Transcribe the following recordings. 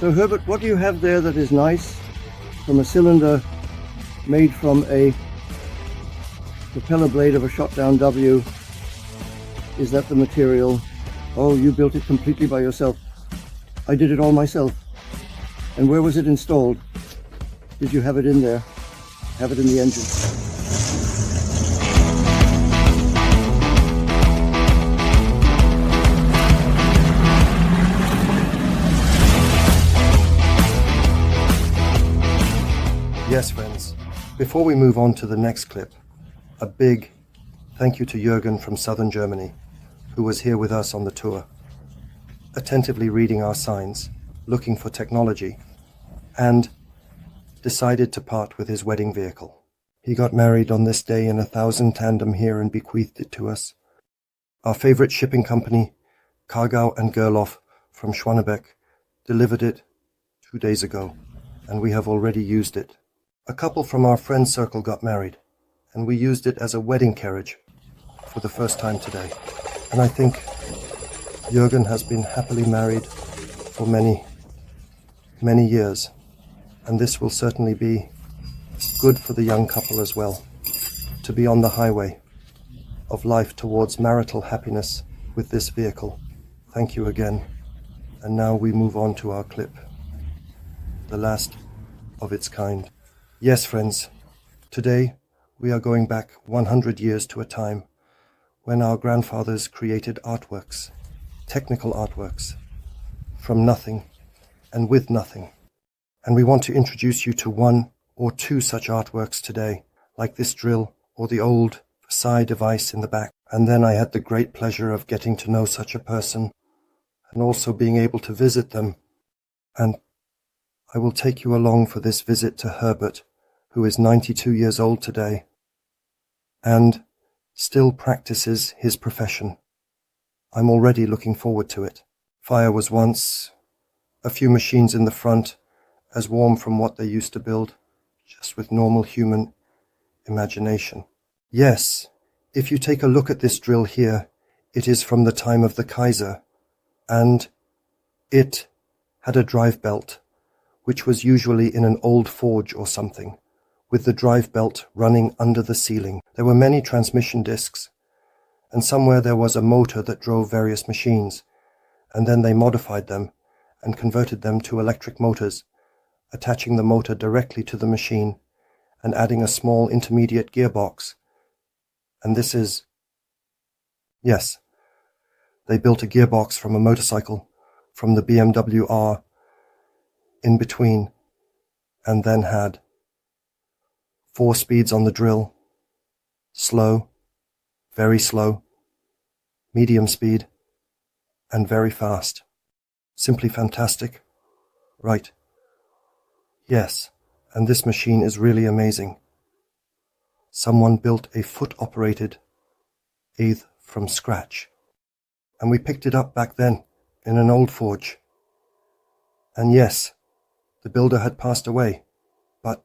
So Herbert, what do you have there that is nice from a cylinder made from a propeller blade of a shot-down W? Is that the material? Oh, you built it completely by yourself. I did it all myself. And where was it installed? Did you have it in there? Have it in the engine? Yes, friends, before we move on to the next clip, a big thank you to Jürgen from southern Germany, who was here with us on the tour, attentively reading our signs, looking for technology, and decided to part with his wedding vehicle. He got married on this day in 1000 tandem here and bequeathed it to us. Our favorite shipping company, Cargau and Gerloff from Schwanebeck, delivered it 2 days ago, and we have already used it. A couple from our friend circle got married, and we used it as a wedding carriage for the first time today. And I think Jürgen has been happily married for many, many years, and this will certainly be good for the young couple as well, to be on the highway of life towards marital happiness with this vehicle. Thank you again. And now we move on to our clip, the last of its kind. Yes, friends, today we are going back 100 years to a time when our grandfathers created artworks, technical artworks, from nothing and with nothing. And we want to introduce you to one or two such artworks today, like this drill or the old Versailles device in the back. And then I had the great pleasure of getting to know such a person and also being able to visit them. And I will take you along for this visit to Herbert, who is 92 years old today and still practices his profession. I'm already looking forward to it. Fire was once a few machines in the front, as warm from what they used to build, just with normal human imagination. Yes, if you take a look at this drill here, it is from the time of the Kaiser, and it had a drive belt, which was usually in an old forge or something, with the drive belt running under the ceiling. There were many transmission discs, and somewhere there was a motor that drove various machines, and then they modified them and converted them to electric motors, attaching the motor directly to the machine and adding a small intermediate gearbox. And this is... Yes, they built a gearbox from a motorcycle, from the BMW R, in between, and then had 4 speeds on the drill: slow, very slow, medium speed, and very fast. Simply fantastic. Right. Yes, and this machine is really amazing. Someone built a foot-operated lathe from scratch, and we picked it up back then in an old forge. And yes, the builder had passed away, but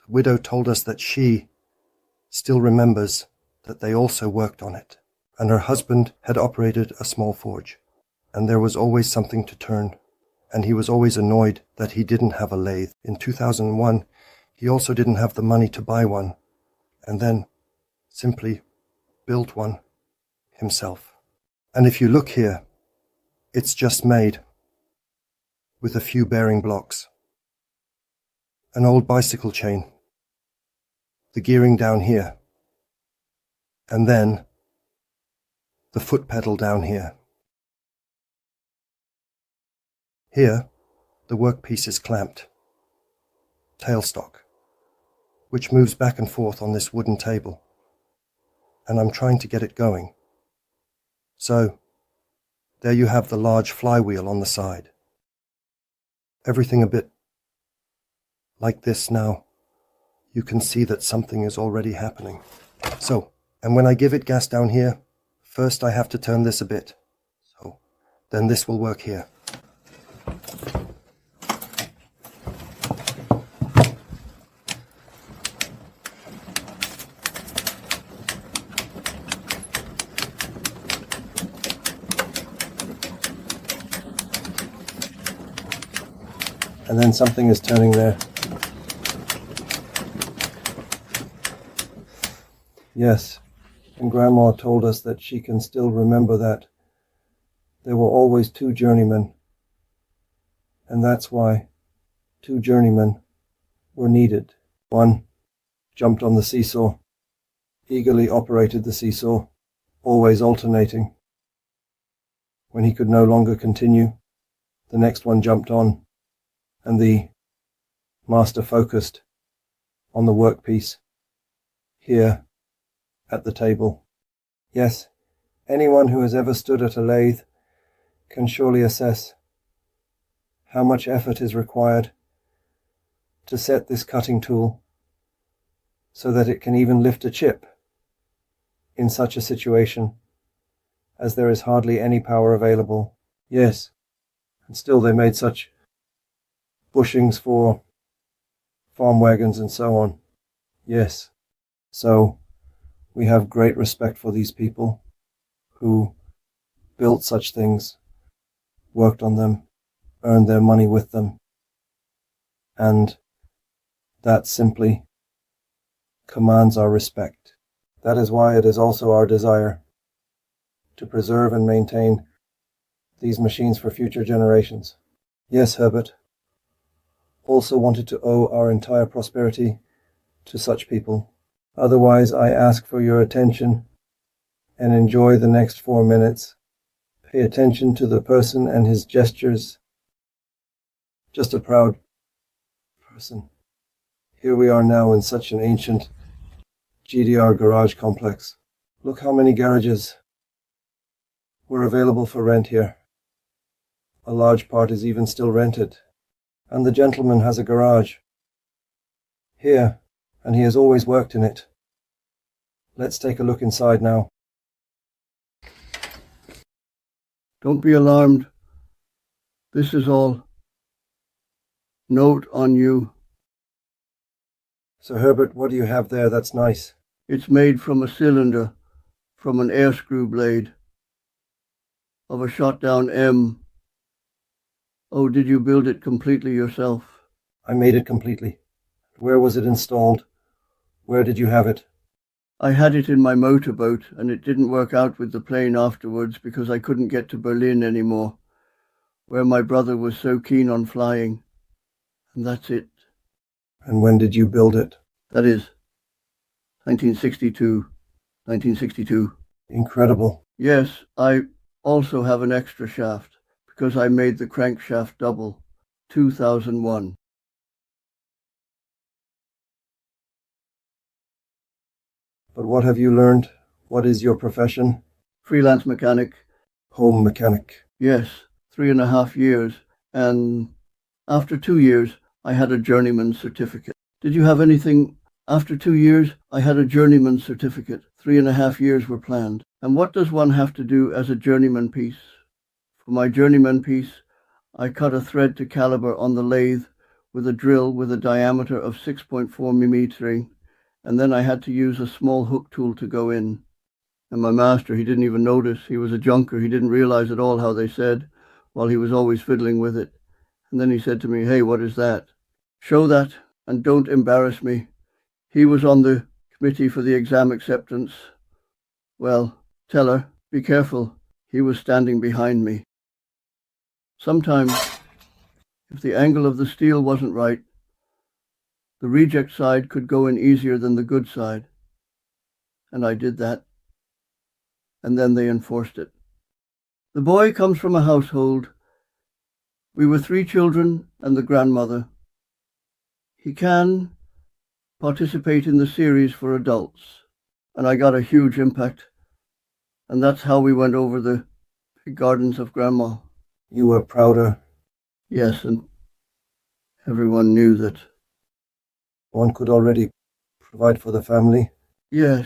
the widow told us that she still remembers that they also worked on it, and her husband had operated a small forge, and there was always something to turn, and he was always annoyed that he didn't have a lathe. In 2001, he also didn't have the money to buy one, and then simply built one himself. And if you look here, it's just made with a few bearing blocks, an old bicycle chain, the gearing down here, and then the foot pedal down here. Here, the workpiece is clamped, tailstock, which moves back and forth on this wooden table, and I'm trying to get it going. So, there you have the large flywheel on the side. Everything a bit like this now. You can see that something is already happening. So, and when I give it gas down here, first I have to turn this a bit. So, then this will work here. And then something is turning there. Yes, and Grandma told us that she can still remember that there were always two journeymen, and that's why two journeymen were needed. One jumped on the seesaw, eagerly operated the seesaw, always alternating. When he could no longer continue, the next one jumped on, and the master focused on the workpiece here at the table. Yes, anyone who has ever stood at a lathe can surely assess how much effort is required to set this cutting tool so that it can even lift a chip in such a situation as there is hardly any power available. Yes, and still they made such bushings for farm wagons and so on. Yes, so we have great respect for these people who built such things, worked on them, earned their money with them, and that simply commands our respect. That is why it is also our desire to preserve and maintain these machines for future generations. Yes, Herbert also wanted to owe our entire prosperity to such people. Otherwise, I ask for your attention and enjoy the next 4 minutes. Pay attention to the person and his gestures. Just a proud person. Here we are now in such an ancient GDR garage complex. Look how many garages were available for rent here. A large part is even still rented. And the gentleman has a garage here, and he has always worked in it. Let's take a look inside now. Don't be alarmed. This is all note on you. Sir Herbert, what do you have there? That's nice. It's made from a cylinder, from an air screw blade, of a shot-down M. Oh, did you build it completely yourself? I made it completely. Where was it installed? Where did you have it? I had it in my motorboat, and it didn't work out with the plane afterwards because I couldn't get to Berlin anymore, where my brother was so keen on flying. And that's it. And when did you build it? That is 1962. Incredible. Yes, I also have an extra shaft, because I made the crankshaft double, 2001. But what have you learned? What is your profession? Freelance mechanic. Home mechanic. Yes, 3.5 years, and after 2 years, I had a journeyman certificate. Did you have anything? After 2 years, I had a journeyman certificate. 3.5 years were planned. And what does one have to do as a journeyman piece? For my journeyman piece, I cut a thread to caliber on the lathe with a drill with a diameter of 6.4 mm, and then I had to use a small hook tool to go in. And my master, he didn't even notice. He was a junker. He didn't realize at all how they said, while he was always fiddling with it. And then he said to me, "Hey, what is that? Show that and don't embarrass me." He was on the committee for the exam acceptance. Well, tell her, be careful. He was standing behind me. Sometimes, if the angle of the steel wasn't right, the reject side could go in easier than the good side. And I did that. And then they enforced it. The boy comes from a household. We were 3 children and the grandmother. He can participate in the series for adults. And I got a huge impact. And that's how we went over the big gardens of Grandma. You were prouder? Yes, and everyone knew that. One could already provide for the family? Yes.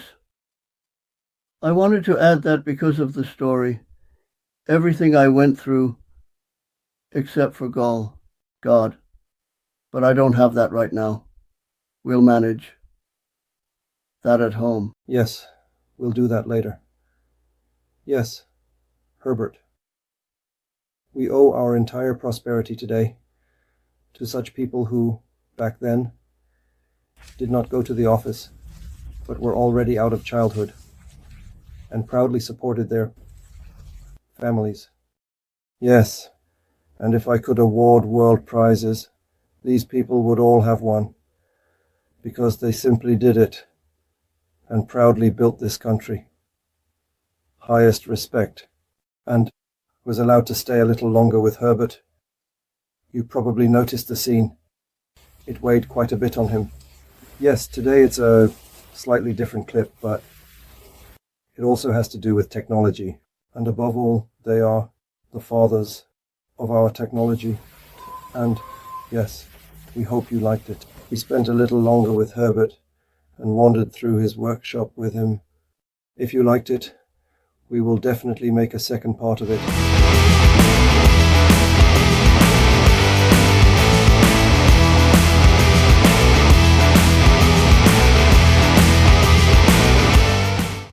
I wanted to add that because of the story. Everything I went through, except for God. But I don't have that right now. We'll manage that at home. Yes, we'll do that later. Yes, Herbert. We owe our entire prosperity today to such people who, back then, did not go to the office, but were already out of childhood, and proudly supported their families. Yes, and if I could award world prizes, these people would all have one, because they simply did it, and proudly built this country. Highest respect. And was allowed to stay a little longer with Herbert. You probably noticed the scene. It weighed quite a bit on him. Yes, today it's a slightly different clip, but it also has to do with technology. And above all, they are the fathers of our technology. And yes, we hope you liked it. We spent a little longer with Herbert and wandered through his workshop with him. If you liked it, we will definitely make a second part of it.